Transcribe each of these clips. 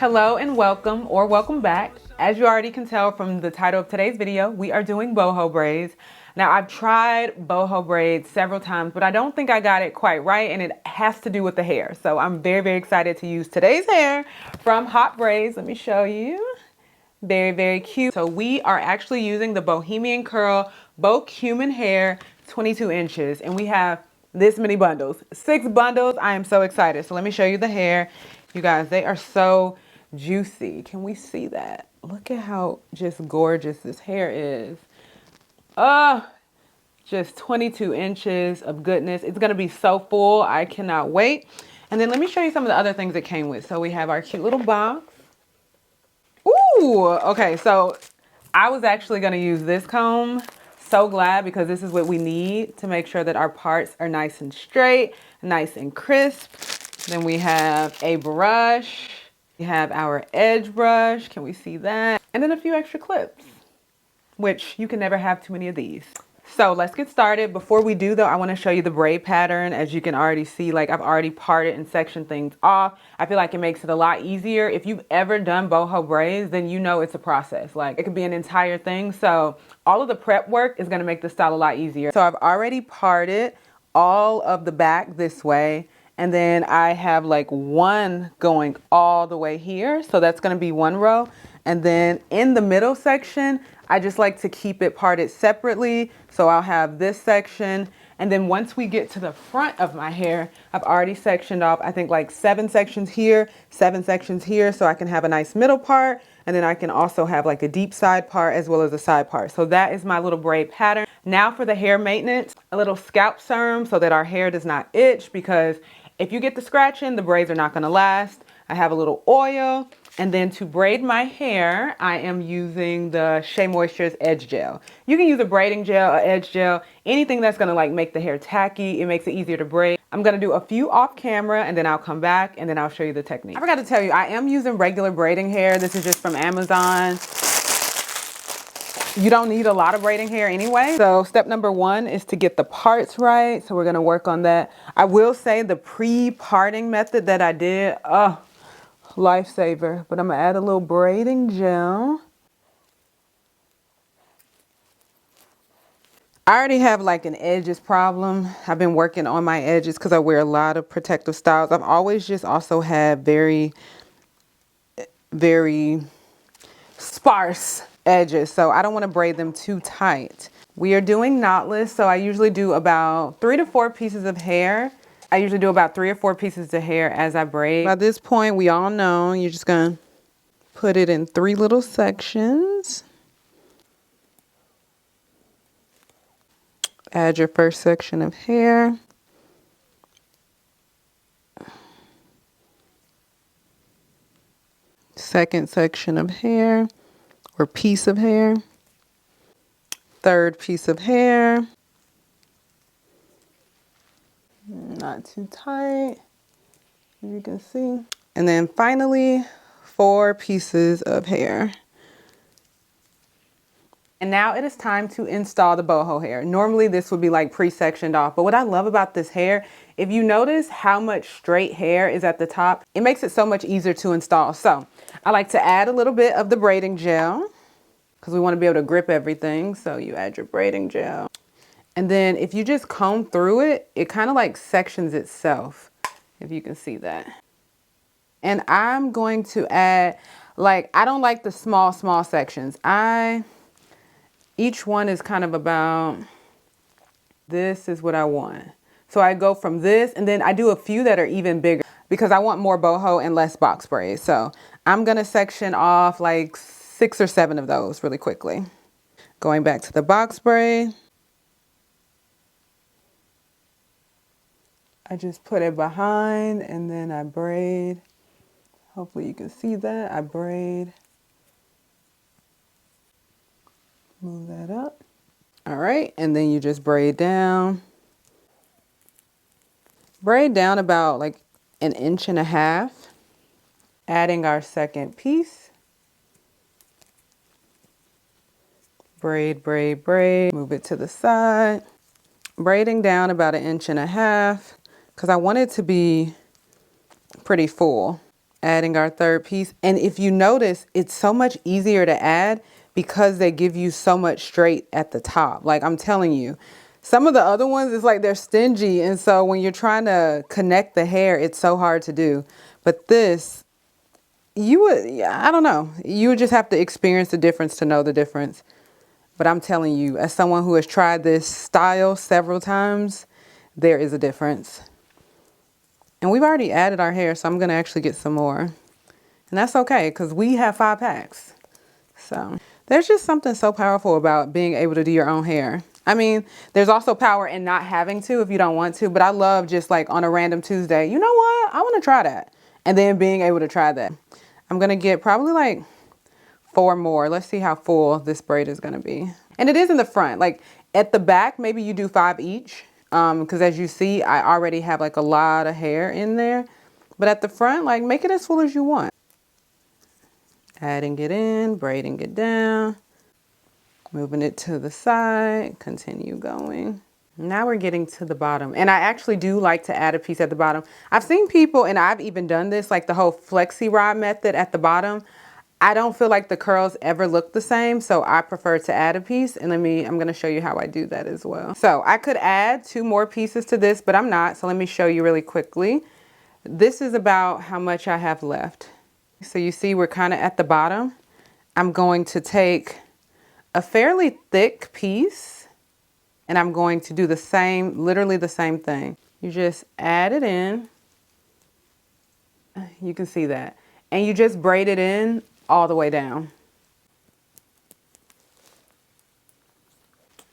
Hello and welcome, or welcome back. As you already can tell from the title of today's video, we are doing boho braids. Now, I've tried boho braids several times, but I don't think I got it quite right, and it has to do with the hair. So I'm very, very excited to use today's hair from HOTBRAIDS. Let me show you. Very, very cute. So we are actually using the Bohemian Curl Boho Human Hair 22 inches, and we have this many bundles, 6 bundles. I am so excited. So let me show you the hair. You guys, they are so juicy. Can we see that? Look at how just gorgeous this hair is. Just 22 inches of goodness. It's gonna be so full. I cannot wait. And then let me show you some of the other things it came with. So we have our cute little box. Ooh, okay, so I was actually gonna use this comb. So glad, because this is what we need to make sure that our parts are nice and straight, nice and crisp. Then we have a brush. We have our edge brush. Can we see that? And then a few extra clips, which you can never have too many of these. So let's get started. Before we do though, I want to show you the braid pattern. As you can already see, like I've already parted and sectioned things off. I feel like it makes it a lot easier. If you've ever done boho braids, then you know it's a process. Like it could be an entire thing. So all of the prep work is going to make the style a lot easier. So I've already parted all of the back this way. And then I have like one going all the way here. So that's going to be one row. And then in the middle section, I just like to keep it parted separately. So I'll have this section. And then once we get to the front of my hair, I've already sectioned off, I think like 7 sections here, 7 sections here. So I can have a nice middle part. And then I can also have like a deep side part as well as a side part. So that is my little braid pattern. Now for the hair maintenance, a little scalp serum so that our hair does not itch, because if you get the scratching, the braids are not going to last. I have a little oil. And then to braid my hair, I am using the Shea Moisture's Edge Gel. You can use a braiding gel, an edge gel, anything that's gonna like make the hair tacky. It makes it easier to braid. I'm gonna do a few off camera and then I'll come back and then I'll show you the technique. I forgot to tell you, I am using regular braiding hair. This is just from Amazon. You don't need a lot of braiding hair anyway. So step number 1 is to get the parts right. So we're gonna work on that. I will say the pre-parting method that I did, lifesaver. But I'm gonna add a little braiding gel. I already have like an edges problem. I've been working on my edges because I wear a lot of protective styles. I've always just also had very, very sparse edges. So I don't want to braid them too tight. We are doing knotless. So I usually do about 3 to 4 pieces of hair. I usually do about 3 or 4 pieces of hair as I braid. By this point, we all know you're just gonna put it in 3 little sections. Add your first section of hair. Second section of hair or piece of hair. Third piece of hair. Not too tight, as you can see. And then finally, 4 pieces of hair. And now it is time to install the boho hair. Normally this would be like pre-sectioned off, but what I love about this hair, if you notice how much straight hair is at the top, it makes it so much easier to install. So I like to add a little bit of the braiding gel because we want to be able to grip everything. So you add your braiding gel. And then if you just comb through it, it kind of like sections itself, if you can see that. And I'm going to add, like, I don't like the small sections. Each one is kind of about, this is what I want. So I go from this, and then I do a few that are even bigger because I want more boho and less box braids. So I'm going to section off like 6 or 7 of those really quickly. Going back to the box braid. I just put it behind and then I braid. Hopefully you can see that. I braid. Move that up. All right, and then you just braid down. Braid down about like 1.5 inches. Adding our second piece. Braid, braid, braid. Move it to the side. Braiding down about 1.5 inches because I want it to be pretty full Adding our third piece. And if you notice, it's so much easier to add because they give you so much straight at the top. Like I'm telling you, some of the other ones, it's like they're stingy. And so when you're trying to connect the hair, it's so hard to do. But this, you would, yeah, I don't know. You would just have to experience the difference to know the difference. But I'm telling you, as someone who has tried this style several times, there is a difference. And we've already added our hair, so I'm going to actually get some more. And that's okay, because we have 5 packs. So there's just something so powerful about being able to do your own hair. I mean, there's also power in not having to if you don't want to. But I love just like on a random Tuesday, you know what? I want to try that. And then being able to try that. I'm going to get probably like 4 more. Let's see how full this braid is going to be. And it is in the front. Like at the back, maybe you do 5 each. Because as you see, I already have like a lot of hair in there. But at the front, like make it as full as you want. Adding it in, braiding it down, moving it to the side, continue going. Now we're getting to the bottom. And I actually do like to add a piece at the bottom. I've seen people, and I've even done this, like the whole flexi rod method at the bottom. I don't feel like the curls ever look the same, so I prefer to add a piece. And I'm gonna show you how I do that as well. So I could add 2 more pieces to this, but I'm not. So let me show you really quickly. This is about how much I have left. So you see we're kind of at the bottom. I'm going to take a fairly thick piece and I'm going to do the same, literally the same thing. You just add it in. You can see that. And you just braid it in all the way down.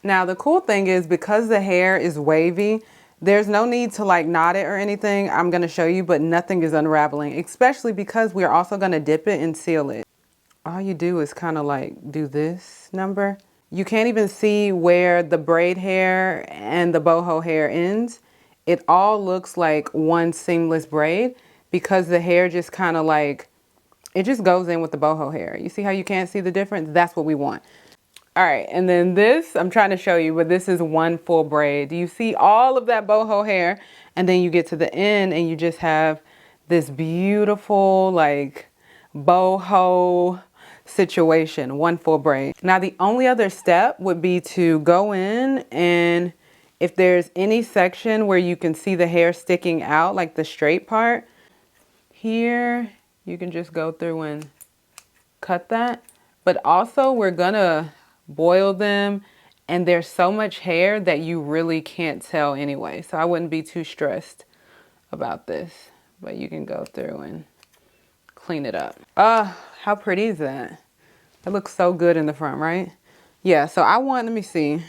Now the cool thing is because the hair is wavy, there's no need to like knot it or anything. I'm going to show you, but nothing is unraveling, especially because we're also going to dip it and seal it. All you do is kind of like do this number. You can't even see where the braid hair and the boho hair ends. It all looks like one seamless braid because the hair just kind of like, it just goes in with the boho hair. You see how you can't see the difference? That's what we want. All right, and then this, I'm trying to show you, but this is one full braid. Do you see all of that boho hair? And then you get to the end and you just have this beautiful like boho situation, one full braid. Now the only other step would be to go in and if there's any section where you can see the hair sticking out, like the straight part, here you can just go through and cut that. But also we're gonna boil them and there's so much hair that you really can't tell anyway. So I wouldn't be too stressed about this, but you can go through and clean it up. How pretty is that? It looks so good in the front, right? Yeah, so I want, let me see.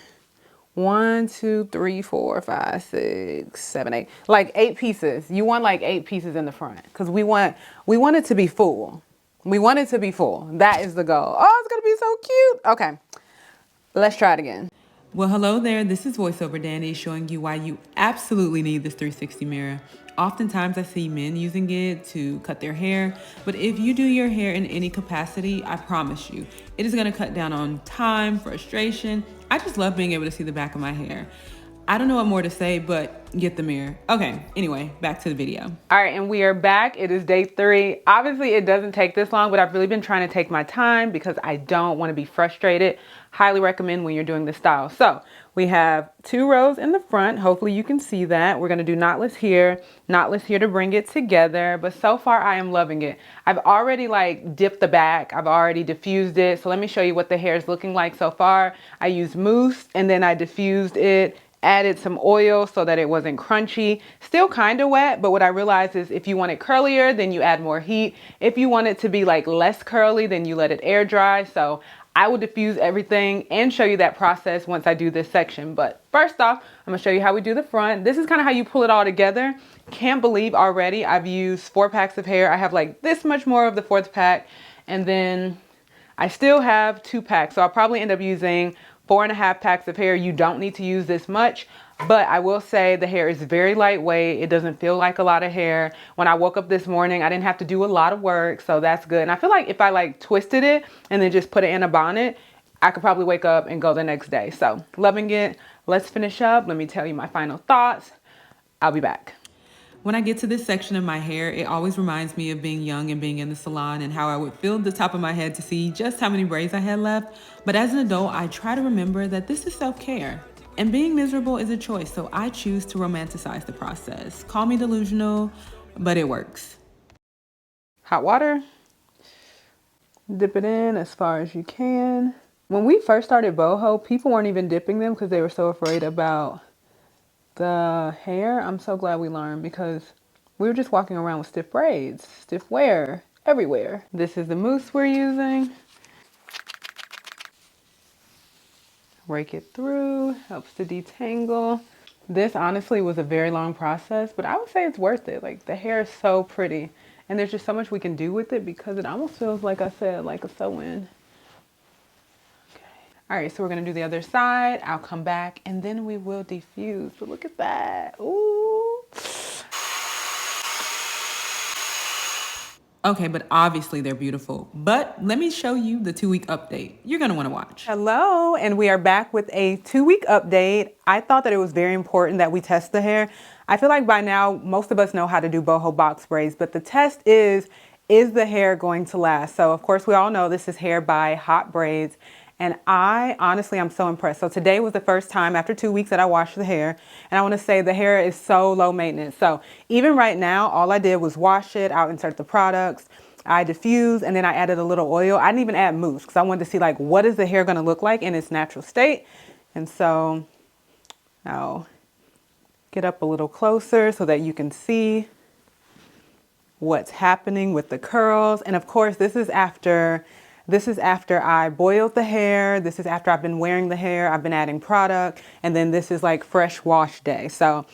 1, 2, 3, 4, 5, 6, 7, 8. Like 8 pieces. You want like 8 pieces in the front because we want it to be full. We want it to be full. That is the goal. Oh, it's gonna be so cute. Okay, let's try it again. Well, hello there. This is VoiceOver Danny showing you why you absolutely need this 360 mirror. Oftentimes I see men using it to cut their hair, but if you do your hair in any capacity, I promise you, it is gonna cut down on time, frustration. I just love being able to see the back of my hair. I don't know what more to say, but get the mirror. Okay, anyway, back to the video. All right, and we are back. It is day 3. Obviously, it doesn't take this long, but I've really been trying to take my time because I don't want to be frustrated. Highly recommend when you're doing this style. So we have 2 rows in the front. Hopefully you can see that. We're gonna do knotless here to bring it together. But so far I am loving it. I've already like dipped the back. I've already diffused it. So let me show you what the hair is looking like so far. I used mousse and then I diffused it, added some oil so that it wasn't crunchy. Still kind of wet, but what I realized is if you want it curlier, then you add more heat. If you want it to be like less curly, then you let it air dry. So I will diffuse everything and show you that process once I do this section. But first off, I'm gonna show you how we do the front. This is kind of how you pull it all together. Can't believe already I've used 4 packs of hair. I have like this much more of the 4th pack. And then I still have 2 packs. So I'll probably end up using 4.5 packs of hair. You don't need to use this much, but I will say the hair is very lightweight. It doesn't feel like a lot of hair. When I woke up this morning, I didn't have to do a lot of work, so that's good. And I feel like if I like twisted it and then just put it in a bonnet, I could probably wake up and go the next day. So loving it. Let's finish up. Let me tell you my final thoughts. I'll be back. When I get to this section of my hair, it always reminds me of being young and being in the salon and how I would feel the top of my head to see just how many braids I had left. But as an adult, I try to remember that this is self-care. And being miserable is a choice, so I choose to romanticize the process. Call me delusional, but it works. Hot water. Dip it in as far as you can. When we first started Boho, people weren't even dipping them because they were so afraid about the hair. I'm so glad we learned because we were just walking around with stiff braids, stiff wear everywhere. This is the mousse we're using. Rake it through, helps to detangle. This honestly was a very long process, but I would say it's worth it. Like, the hair is so pretty and there's just so much we can do with it because it almost feels, like I said, like a sew-in. All right, so we're gonna do the other side. I'll come back and then we will diffuse. But look at that, ooh. Okay, but obviously they're beautiful. But let me show you the 2-week update. You're gonna wanna watch. Hello, and we are back with a 2-week update. I thought that it was very important that we test the hair. I feel like by now, most of us know how to do boho box braids, but the test is the hair going to last? So of course we all know this is hair by HOTBRAIDS. And honestly, I'm so impressed. So today was the first time after 2 weeks that I washed the hair. And I want to say the hair is so low maintenance. So even right now, all I did was wash it. I'll insert the products. I diffuse and then I added a little oil. I didn't even add mousse because I wanted to see like what is the hair going to look like in its natural state. And so I'll get up a little closer so that you can see what's happening with the curls. And of course, this is after I boiled the hair. This is after I've been wearing the hair. I've been adding product. And then this is like fresh wash day. So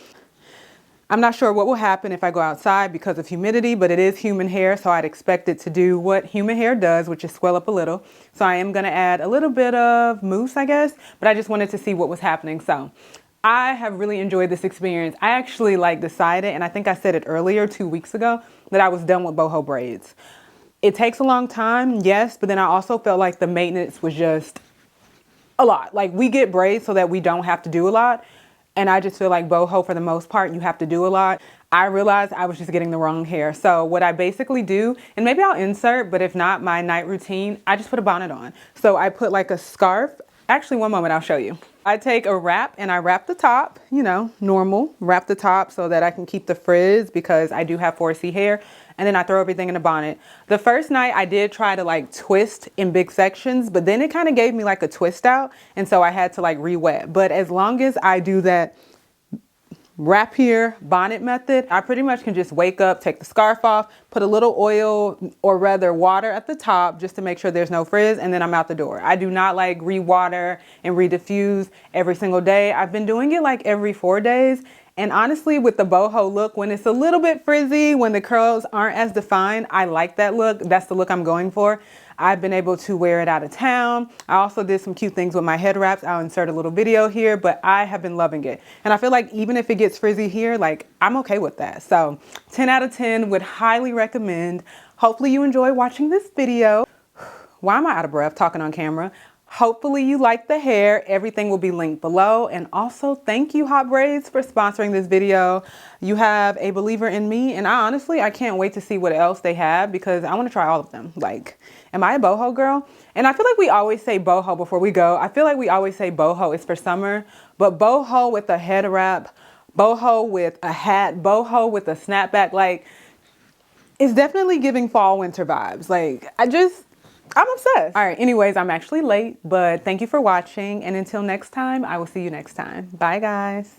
I'm not sure what will happen if I go outside because of humidity, but it is human hair. So I'd expect it to do what human hair does, which is swell up a little. So I am going to add a little bit of mousse, I guess, but I just wanted to see what was happening. So I have really enjoyed this experience. I actually decided, and I think I said it earlier 2 weeks ago, that I was done with boho braids. It takes a long time, yes, but then I also felt like the maintenance was just a lot. Like, we get braids so that we don't have to do a lot. And I just feel like boho, for the most part, you have to do a lot. I realized I was just getting the wrong hair. So what I basically do, and maybe I'll insert, but if not, my night routine, I just put a bonnet on. So I put like a scarf. Actually, one moment, I'll show you. I take a wrap and I wrap the top, you know, normal, wrap the top so that I can keep the frizz because I do have 4C hair. And then I throw everything in a bonnet. The first night I did try to like twist in big sections, but then it kind of gave me like a twist out. And so I had to like re-wet. But as long as I do that wrap here bonnet method, I pretty much can just wake up, take the scarf off, put a little oil or rather water at the top just to make sure there's no frizz, and then I'm out the door. I do not like re-water and re-diffuse every single day. I've been doing it like every 4 days. And honestly, with the boho look, when it's a little bit frizzy, when the curls aren't as defined, I like that look. That's the look I'm going for. I've been able to wear it out of town. I also did some cute things with my head wraps. I'll insert a little video here, but I have been loving it. And I feel like even if it gets frizzy here, like I'm okay with that. So 10 out of 10 would highly recommend. Hopefully you enjoy watching this video. Why am I out of breath talking on camera? Hopefully you like the hair. Everything will be linked below. And also thank you HOTBRAIDS for sponsoring this video. You have a believer in me, and I can't wait to see what else they have because I want to try all of them. Like, am I a boho girl? And I feel like we always say boho before we go. I feel like we always say boho is for summer, but boho with a head wrap, boho with a hat, boho with a snapback, like it's definitely giving fall winter vibes. Like I'm obsessed. All right, anyways, I'm actually late, but thank you for watching. And until next time, I will see you next time. Bye, guys.